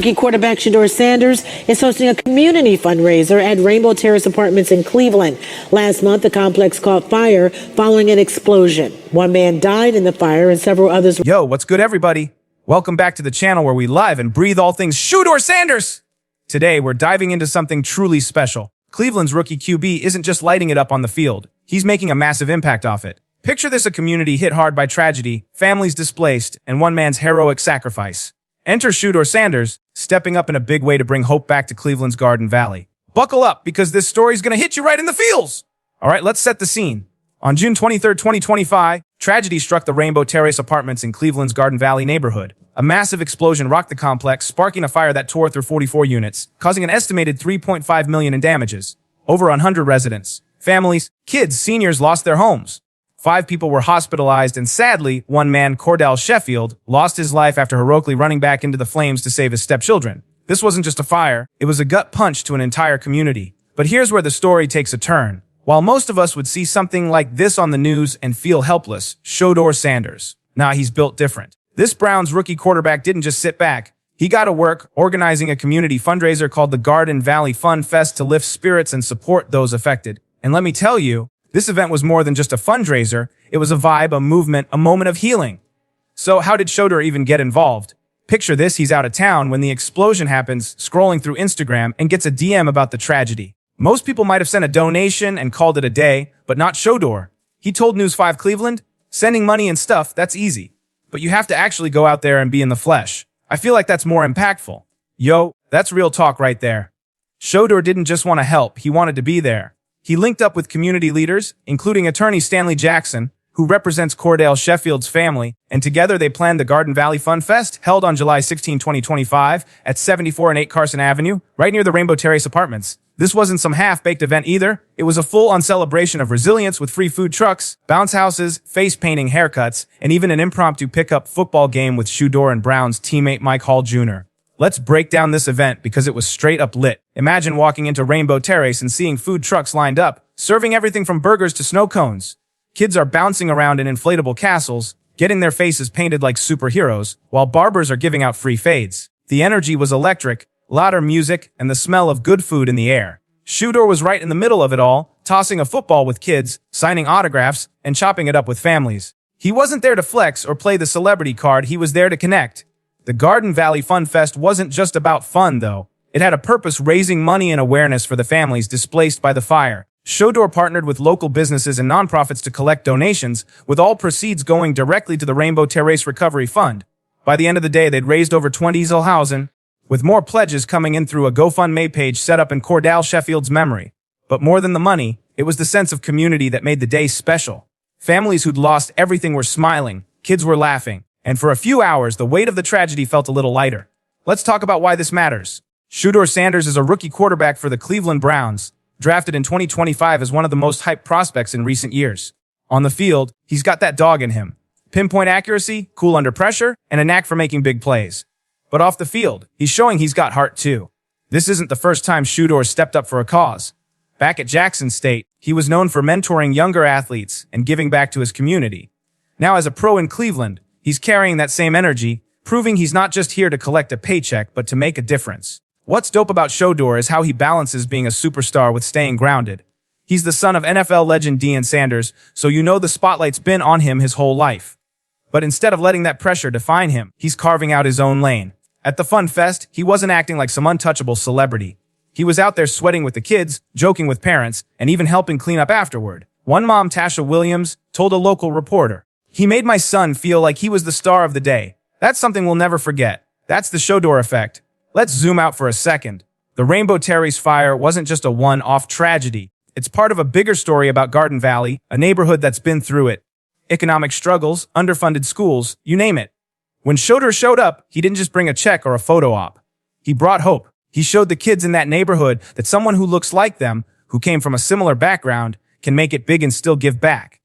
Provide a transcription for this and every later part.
Rookie quarterback Shedeur is hosting a community fundraiser at Rainbow Terrace Apartments in Cleveland. Last month, the complex caught fire following an explosion. One man died in the fire and several others. Yo, what's good, everybody? Welcome back to the channel where we live and breathe all things Shedeur. Today, we're diving into something truly special. Cleveland's rookie QB isn't just lighting it up on the field. He's making a massive impact off it. Picture this: a community hit hard by tragedy, families displaced, and one man's heroic sacrifice. Enter Shedeur, stepping up in a big way to bring hope back to Cleveland's Garden Valley. Buckle up, because this story's gonna hit you right in the feels! Alright, let's set the scene. On June 23, 2025, tragedy struck the Rainbow Terrace Apartments in Cleveland's Garden Valley neighborhood. A massive explosion rocked the complex, sparking a fire that tore through 44 units, causing an estimated $3.5 million in damages. Over 100 residents, families, kids, seniors lost their homes. 5 people were hospitalized, and sadly, one man, Shedeur, lost his life after heroically running back into the flames to save his stepchildren. This wasn't just a fire, it was a gut punch to an entire community. But here's where the story takes a turn. While most of us would see something like this on the news and feel helpless, Shedeur, he's built different. This Browns rookie quarterback didn't just sit back. He got to work organizing a community fundraiser called the Garden Valley Fun Fest to lift spirits and support those affected. And let me tell you, this event was more than just a fundraiser. It was a vibe, a movement, a moment of healing. So how did Shedeur even get involved? Picture this: he's out of town when the explosion happens, scrolling through Instagram, and gets a DM about the tragedy. Most people might have sent a donation and called it a day, but not Shedeur. He told News 5 Cleveland, "Sending money and stuff, that's easy. But you have to actually go out there and be in the flesh. I feel like that's more impactful." Yo, that's real talk right there. Shedeur didn't just want to help, he wanted to be there. He linked up with community leaders, including attorney Stanley Jackson, who represents Shedur's family, and together they planned the Garden Valley Fun Fest, held on July 16, 2025, at 74 and 8 Carson Avenue, right near the Rainbow Terrace Apartments. This wasn't some half-baked event either. It was a full-on celebration of resilience with free food trucks, bounce houses, face-painting haircuts, and even an impromptu pickup football game with Shedeur and Brown's teammate Mike Hall Jr. Let's break down this event because it was straight up lit. Imagine walking into Rainbow Terrace and seeing food trucks lined up, serving everything from burgers to snow cones. Kids are bouncing around in inflatable castles, getting their faces painted like superheroes, while barbers are giving out free fades. The energy was electric, louder music, and the smell of good food in the air. Shedeur was right in the middle of it all, tossing a football with kids, signing autographs, and chopping it up with families. He wasn't there to flex or play the celebrity card, he was there to connect. The Garden Valley Fun Fest wasn't just about fun, though. It had a purpose: raising money and awareness for the families displaced by the fire. Shedeur partnered with local businesses and nonprofits to collect donations, with all proceeds going directly to the Rainbow Terrace Recovery Fund. By the end of the day, they'd raised over $20,000, with more pledges coming in through a GoFundMe page set up in Shedur's memory. But more than the money, it was the sense of community that made the day special. Families who'd lost everything were smiling, kids were laughing, and for a few hours, the weight of the tragedy felt a little lighter. Let's talk about why this matters. Shedeur is a rookie quarterback for the Cleveland Browns, drafted in 2025 as one of the most hyped prospects in recent years. On the field, he's got that dog in him. Pinpoint accuracy, cool under pressure, and a knack for making big plays. But off the field, he's showing he's got heart too. This isn't the first time Shedeur stepped up for a cause. Back at Jackson State, he was known for mentoring younger athletes and giving back to his community. Now as a pro in Cleveland, he's carrying that same energy, proving he's not just here to collect a paycheck, but to make a difference. What's dope about Shedeur is how he balances being a superstar with staying grounded. He's the son of NFL legend Deion Sanders, so you know the spotlight's been on him his whole life. But instead of letting that pressure define him, he's carving out his own lane. At the Fun Fest, he wasn't acting like some untouchable celebrity. He was out there sweating with the kids, joking with parents, and even helping clean up afterward. One mom, Tasha Williams, told a local reporter, "He made my son feel like he was the star of the day. That's something we'll never forget." That's the Shedeur effect. Let's zoom out for a second. The Rainbow Terrace fire wasn't just a one-off tragedy. It's part of a bigger story about Garden Valley, a neighborhood that's been through it. Economic struggles, underfunded schools, you name it. When Shedeur showed up, he didn't just bring a check or a photo op. He brought hope. He showed the kids in that neighborhood that someone who looks like them, who came from a similar background, can make it big and still give back.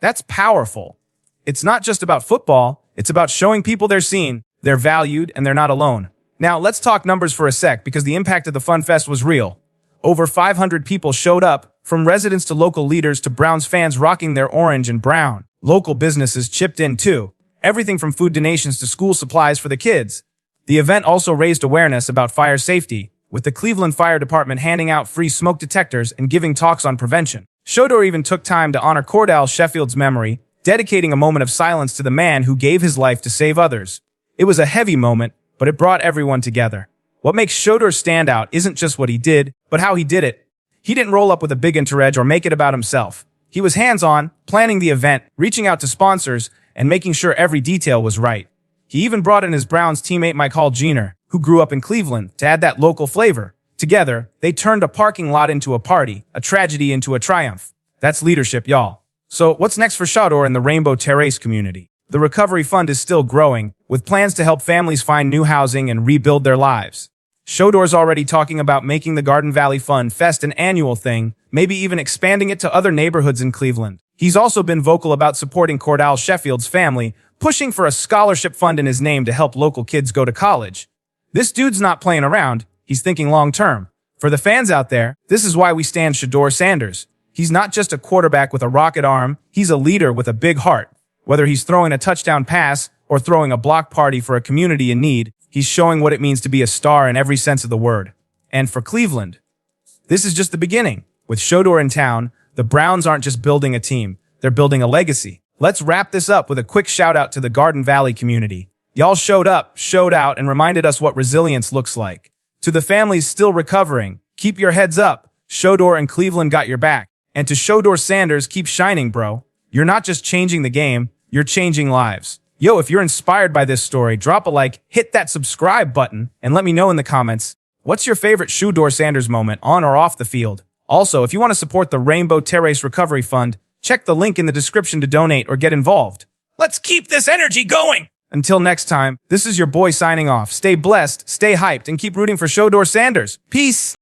That's powerful. It's not just about football, it's about showing people they're seen, they're valued, and they're not alone. Now, let's talk numbers for a sec, because the impact of the Fun Fest was real. Over 500 people showed up, from residents to local leaders to Browns fans rocking their orange and brown. Local businesses chipped in too. Everything from food donations to school supplies for the kids. The event also raised awareness about fire safety, with the Cleveland Fire Department handing out free smoke detectors and giving talks on prevention. Shedeur even took time to honor Cordell Sheffield's memory, dedicating a moment of silence to the man who gave his life to save others. It was a heavy moment, but it brought everyone together. What makes Shedeur stand out isn't just what he did, but how he did it. He didn't roll up with a big entourage or make it about himself. He was hands-on, planning the event, reaching out to sponsors, and making sure every detail was right. He even brought in his Browns teammate Michael Jenner, who grew up in Cleveland, to add that local flavor. Together, they turned a parking lot into a party, a tragedy into a triumph. That's leadership, y'all. So what's next for Shedeur and the Rainbow Terrace community? The Recovery Fund is still growing, with plans to help families find new housing and rebuild their lives. Shedeur's already talking about making the Garden Valley Fun Fest an annual thing, maybe even expanding it to other neighborhoods in Cleveland. He's also been vocal about supporting Cordell Sheffield's family, pushing for a scholarship fund in his name to help local kids go to college. This dude's not playing around, he's thinking long-term. For the fans out there, this is why we stand Shedeur Sanders. He's not just a quarterback with a rocket arm, he's a leader with a big heart. Whether he's throwing a touchdown pass or throwing a block party for a community in need, he's showing what it means to be a star in every sense of the word. And for Cleveland, this is just the beginning. With Shedeur in town, the Browns aren't just building a team, they're building a legacy. Let's wrap this up with a quick shout out to the Garden Valley community. Y'all showed up, showed out, and reminded us what resilience looks like. To the families still recovering, keep your heads up. Shedeur and Cleveland got your back. And to Shedeur Sanders, keep shining, bro. You're not just changing the game, you're changing lives. Yo, if you're inspired by this story, drop a like, hit that subscribe button, and let me know in the comments, what's your favorite Shedeur Sanders moment on or off the field? Also, if you want to support the Rainbow Terrace Recovery Fund, check the link in the description to donate or get involved. Let's keep this energy going! Until next time, this is your boy signing off. Stay blessed, stay hyped, and keep rooting for Shedeur Sanders. Peace!